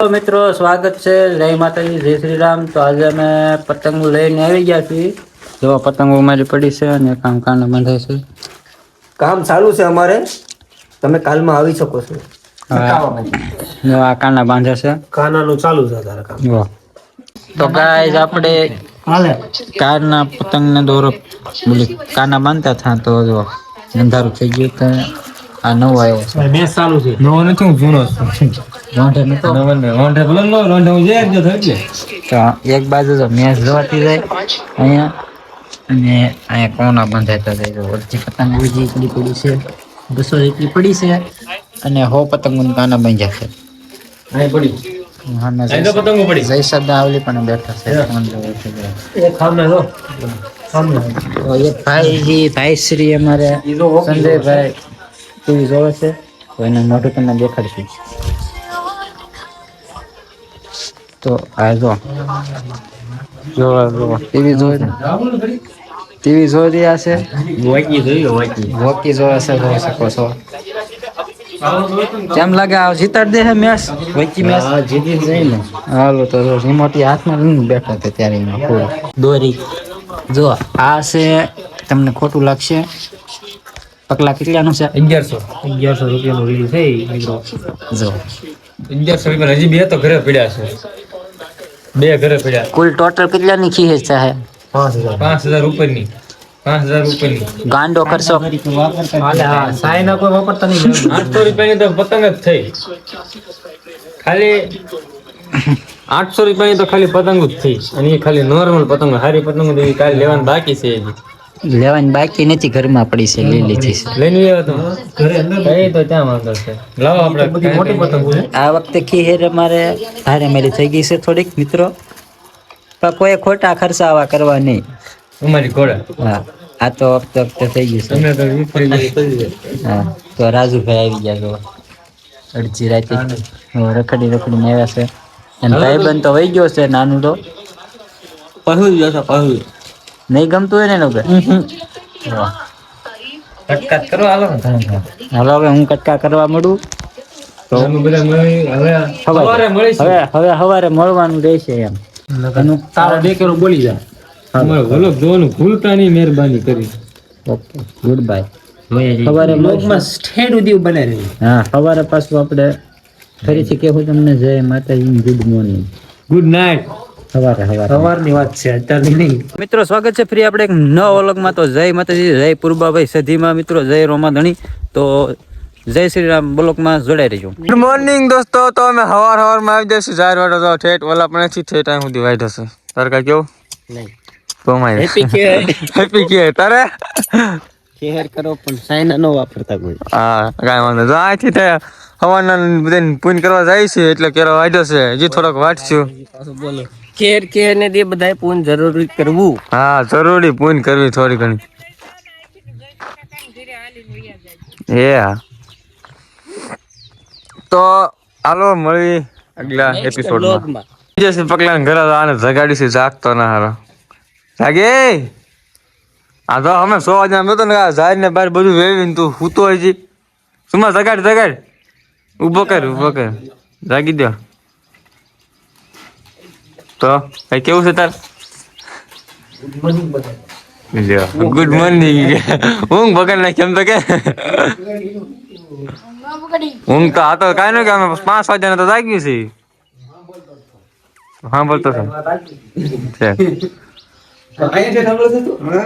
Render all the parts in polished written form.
મિત્રો, સ્વાગત છે. જય માતાજી, જય શ્રી રામ. તો આજે અમે પતંગો લઈને આવી ગયા છીએ. જો પતંગો મારી પડી છે અને કામ કાને બંધાય છે. કામ ચાલુ છે અમારે, તમે કાલમાં આવી શકો છો. જો આ કાના બાંધે છે. કાનાનું ચાલુ છે તારા કામ. જો તો ગાઈસ આપણે કારના પતંગને દોરો બોલી કાના બાંધતા હતા તો જો અંધારું થઈ ગયું તો આ નવો આવ્યો છે. મેચ ચાલુ છે. નવો નથી, હું જૂનો છું. રોંઢે નતો રોંઢે બોલો નો રોંઢે હું જે જો થઈ તો એક બાજુ તો મેચ જોવાતી જાય અહીંયા અને અહીંયા કોના બંધાતા જાય. તો અડધી પતંગ બીજી પડી છે, 200 જેટલી પડી છે અને 100 પતંગો કાના બાંધ્યા છે. અહીં પડી. હા ના અહીં તો પતંગો પડી. જય સદાવલી પણ બેઠા છે. એક ખામે જો સામે તો એક ભાઈ શ્રી અમારે સંજયભાઈ ટીવી જોવે છે તો એને મોઢું તમને દેખાડશું. તો આ જો ટીવી જોઈ રહ્યા છે. વાકી જોઈ લો વાકી. હોકી જોવે છે, જોઈ શકો છો. કેમ લાગે આ જીતાડ દે છે મેચ? વચ્ચે મેચ જીતી જાય ને. હાલો તો રિમોટી હાથમાં લઈને બેઠા હતા ત્યારે એમાં પૂરા દોરી જો આ છે. તમને ખોટું લાગશે. પગલા કેટલાનું છે? 1100 રૂપિયાનું રીલ છે મિત્રો. જો 1100 રૂપિયા હજી બે તો ઘરે પડ્યા છે. બે ઘરે પડ્યા. કુલ ટોટલ કેટલાની ખીચ છે? 5000 રૂપિયાની. 5000 રૂપિયાની ગાંડો ખર્ચો. હા સાયના કોઈ વાપરતા નહીં. 800 રૂપિયાની તો પતંગ જ થઈ. ખાલી 800 રૂપિયાની તો ખાલી પતંગ જ થઈ અને એ ખાલી નોર્મલ પતંગ. હારી પતંગ તો કાલે લેવાનું બાકી છે. હજી લેવાની બાકી નથી, ઘરમાં પડી છે, લઈ લીધી છે. લઈને આવ્યો તો ઘરે અંદર તો ત્યાં વાંધો છે. લાવો આપણે બધી મોટી પતંગ છે. આ વખતે ખીહેર અમારે હારે મેરી થઈ ગઈ છે થોડીક મિત્રો, પણ કોઈ ખોટા ખર્ચા આવા કરવા નહીં. અમારી ઘોડા. હા આ તો વખતે થઈ ગયું છે. તમે તો વિફરી હા તો રાજુભાઈ આવી ગયા જો અડધી રાતે રખડી આવ્યા છે. અને ભાઈબંધ તો વહી ગયો છે નાનું તો પહુ જશે પહુ. નહીં ગમતું હોય ને એનો કટકાટ કરવા હાલો ને. હાલો હવે હું કટકા કરવા મળું તો અમે બધા મળી હવે સવારે મળીશું. હવે સવારે મળવાનું રહેશે એમ. તારા 2 કિલો બોલી જા. અમારો વ્લોગ જોવાનું ભૂલતા નહીં, મહેરબાની કરી. Okay good bye. સવારે વ્લોગમાં સ્ટેડ ઉદીવ બને રહે. હા સવારે પાછું આપણે ફરીથી કેવું તમને જય માતાજી, ગુડ મોર્નિંગ, ગુડ નાઇટ. સવારની વાત છે, અત્યારની નહીં. મિત્રો સ્વાગત છે ફરી આપણે એક નવા વ્લોગમાં. તો જય માતાજી, જય પૂર્બાભાઈ સધીમાં મિત્રો, જય રોમાધણી. તો જય શ્રી રામ બ્લોકમાં જોડાઈ રહેજો. ગુડ મોર્નિંગ દોસ્તો. તો અમે સવારમાં આવી જઈશું. 4 વાગે તો ઠેઠ ઓલા પણ નથી ઠેઠ અહીં સુધી વાઈટ હશે. તારે કાંઈ કેવું? નહીં તો માય હેપી કે તારે શેર કરો પણ સાઈન ન વાપરતા કોઈ. હા કાંઈ વાંધો તો અહીંથી થાય હવાના બધાને પૂન કરવા જાય છે એટલે કેરો વાઈડો છે. હજી થોડોક વાટશું. બોલો કેર ને દે બધાય પૂન જરૂરી કરવું. હા જરૂરી પૂન કરવી થોડી ઘણી. હા તો હાલો મળી આગલા એપિસોડમાં. જશે પગલાને ઘરે આને જગાડીશું. જાગતો ના હારો જાગે. આ તો અમે 100 વાગ્યા મેં તો ને ઝાડ ને બહાર બધું વેવીને તું સૂતો હજી સુમા. જગાડ ઊભો કર જાગી દો. તો કઈ કેવું છે તાર? Good morning. ઊંઘ બગાડ નાખી એમ તો કે. ઊંઘ તો આ તો કાંઈ નહીં કે અમે 5 વાગ્યાને તો જાગ્યું છે. હા બોલતો છે.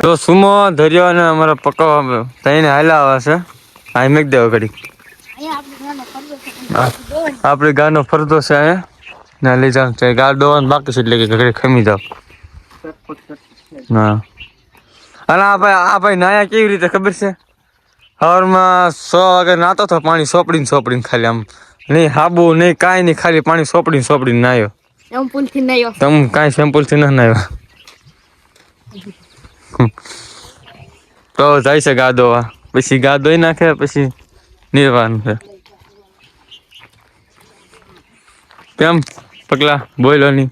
તો સુમો ધર્યો અને અમારા પક્કા તઈને હાલા આવે છે. આ મેક દેવો ઘડી. આપડે ગાનો ફરતો છે અહીંયા ના લઈ જાવ છે. ગાળ દોવાનું બાકી છે એટલે કે ઘરે ખમી જાવ. હા અને આ ભાઈ નાયા કેવી રીતે ખબર છે? સવારમાં 100 વાગે નાતો તો પાણી સોપડીને ખાલી આમ નહીં હાબુ નહીં કાંઈ નહીં, ખાલી પાણી સોપડીને નાયો. તમ કાંઈ સેમ્પલ થી ના નાયો. તો જાય છે ગાદોવા. પછી ગા ધોઈ નાખે પછી નિર્વાણ છે. કેમ પગલા બોલો ની?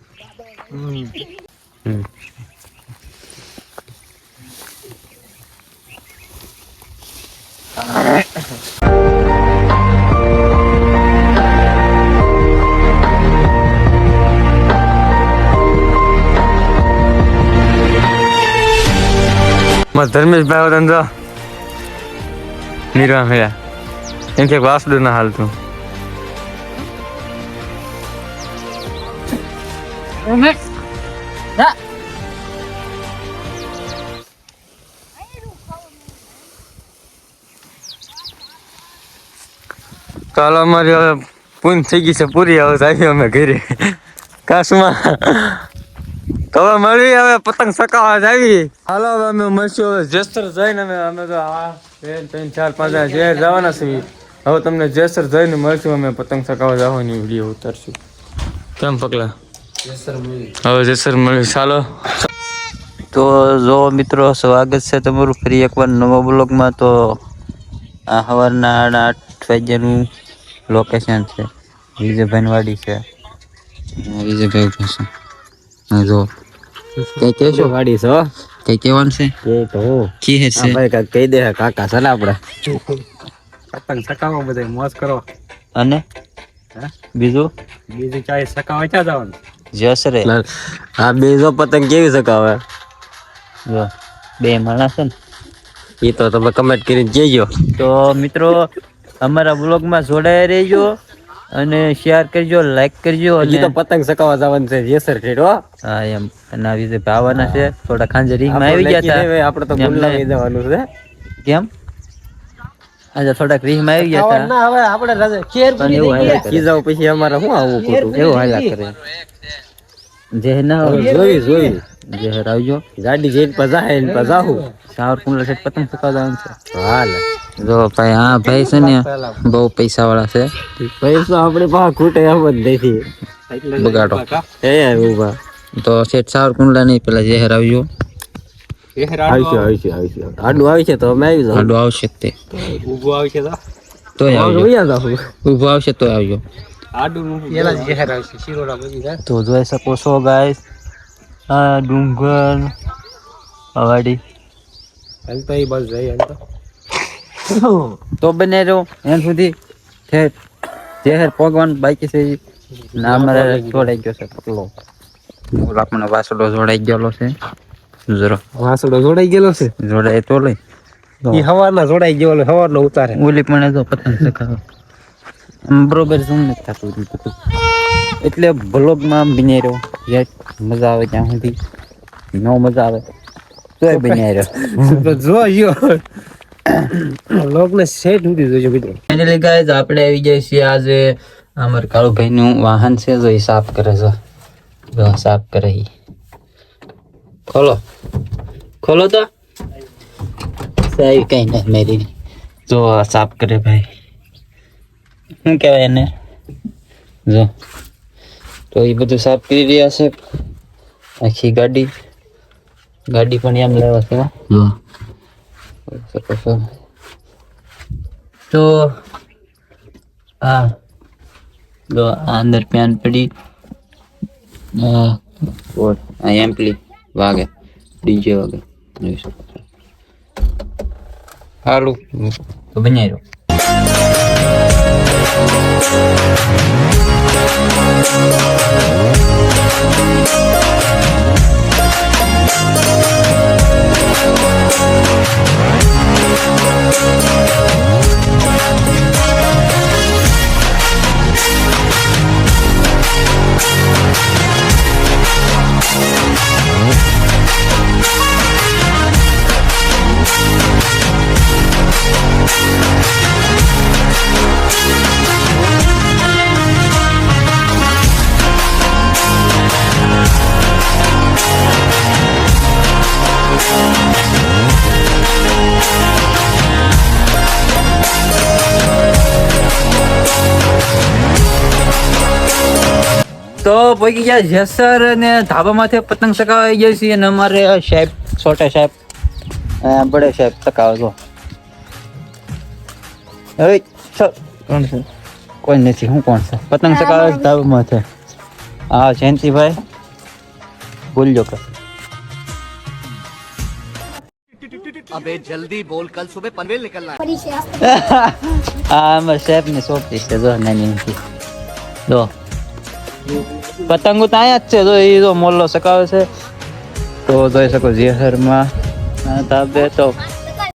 ધર્મેશભાઈ હોત તો નિર્વાહ મળ્યા એમ કે વાસડું ના હાલતું. ચાલો અમારી હવે પૂન થઈ ગઈ છે પૂરી. હવે આવી અમે ઘરે કાશમાં તો હવે મળી હવે પતંગ ચકાવવા જ આવી. હાલો હવે અમે મળશું હવે જેસર જઈને અમે તો આ 3 4 5 શહેર જવાના છીએ. હવે તમને જેસર જઈને મળશું અમે પતંગ ચકાવવા જવાની વિડીયો ઉતારશું. કેમ પગલા હવે જેસર મળી. ચાલો તો જો મિત્રો સ્વાગત છે તમારું ફરી એકવાર નવા બ્લોગમાં. તો આ સવારના 8 વાગ્યાનું લોકેશન છે. વિજયભાઈ વાડી છે. વિજયભાઈ ઉઠે છે. જો કઈ કહેશો વાડી છો કઈ કહેવાનું છે એ તો કી હે છે ભાઈ કાક કહી દે કાકા ચાલ આપણે પતંગ સકાવો બધા મોજ કરો. અને બીજું ચાય સકાવા ક્યાં જવાનું જસરે. આ બે જો પતંગ કેવી સકાવે જો બે માણસ છે ને એ તો તમે કમેન્ટ કરીને કહેજો. તો મિત્રો અમારા બ્લોગમાં જોડાયા રહેજો અને શેર કરજો, લાઈક કરજો. હજી તો પતંગ સકાવા જવાનું છે જેસર ઠેડ હો. હા એમ અને આવી રીતે ભાવવાના છે. થોડા ખાંજે રીંગમાં આવી ગયા હતા. આપણે તો ગુલ્લા લઈ જવાનું છે. કેમ આજે થોડાક રીંગમાં આવી ગયા હતા. ના હવે આપણે ખેર પૂરી થઈ ગઈ. કીજાવ પછી અમારે શું આવું ખોટું એવું હાલ્યા કરે. જે ના જોઈ જે આવજો. ગાડી જઈને પજા ને પજાહું સાવરકુંડલા છે પતંગ ચકાવવાનું છે. હાલ જો ભાઈ હા ભાઈ છે ને બહુ પૈસા વાળા છે. પૈસા આપણે પાસે ખૂટે એમ જ નથી બગાડો હે ઉભા તો શેઠ સાવરકુંડલા નહીં પેલા જહેર આવજો. આવીશું આડું આવી છે તો અમે આવી જાવ. આડું આવશે તે ઊભું આવી છે તો આવજો. ઊભું આવશે તો આવજો. આડું પેલા જહેર આવશે શિરોડા બધી તો જોઈ શકો છો ગાઈસ આ ડુંગર વાડી હાલ તો એ બસ જઈ હાલ તો બને રહ્યો એમ સુધી જહેર પગવાનું બાકી છે. ના અમારે જોડાઈ ગયો છે પતલો આપણને વાસડો જોડાઈ ગયેલો છે. જરો વાસડો જોડાઈ ગયેલો છે. જોડાય તો લઈ ઈ હવારના જોડાઈ ગયેલો હવારનો ઉતારે ઓલી પણ જો પતંગ ચકાવે બરોબર શું નથી થતું બધું. એટલે બ્લોગમાં બની રહ્યો યાર મજા આવે ત્યાં સુધી ન મજા આવે તોય બની રહ્યો જોયો લોકને સેટ ઉડી જોજો મિત્રો. ફાઇનલી ગાઈસ આપણે આવી જાય છીએ. આજે અમાર કાળુભાઈ નું વાહન છે જો એ સાફ કરે છે. જો સાફ કરે ઈ ખોલો તો સાહેબ કઈ નહીં મેરી જો સાફ કરે ભાઈ. શું કહેવાય એને જો તો એ બધું સાફ કરી રહ્યા છે. આખી ગાડી પણ એમ લેવા છે જો તો હા જો અંદર પેન પડી એમ્પલી વાગે ડીજે વાગે જોઈ શકો છો. સારું તો બનાવી રહ્યો. તો પૈકી ગયા જેસર ને ધાબામાંથી પતંગ ચકાવાઈ ગયા છીએ અને અમારે સાહેબ છોટા સાહેબ બડે સાહેબ ચકાવે છો. હવે કોણ છે? કોઈ નથી. હું કોણ છે? પતંગ ચકાવે છે ધાબામાંથી. હા જયંતિભાઈ બોલજો કે अबे जल्दी बोल कल सुबह पनवेल निकलना है। હા અમારે સાહેબ ને સોંપી છે જો નાની જો પતંગો તો અહીંયા જ છે. જો એ જો મોલ્લો ચકાવે છે તો જોઈ શકો જેહરમાં ધાબે તો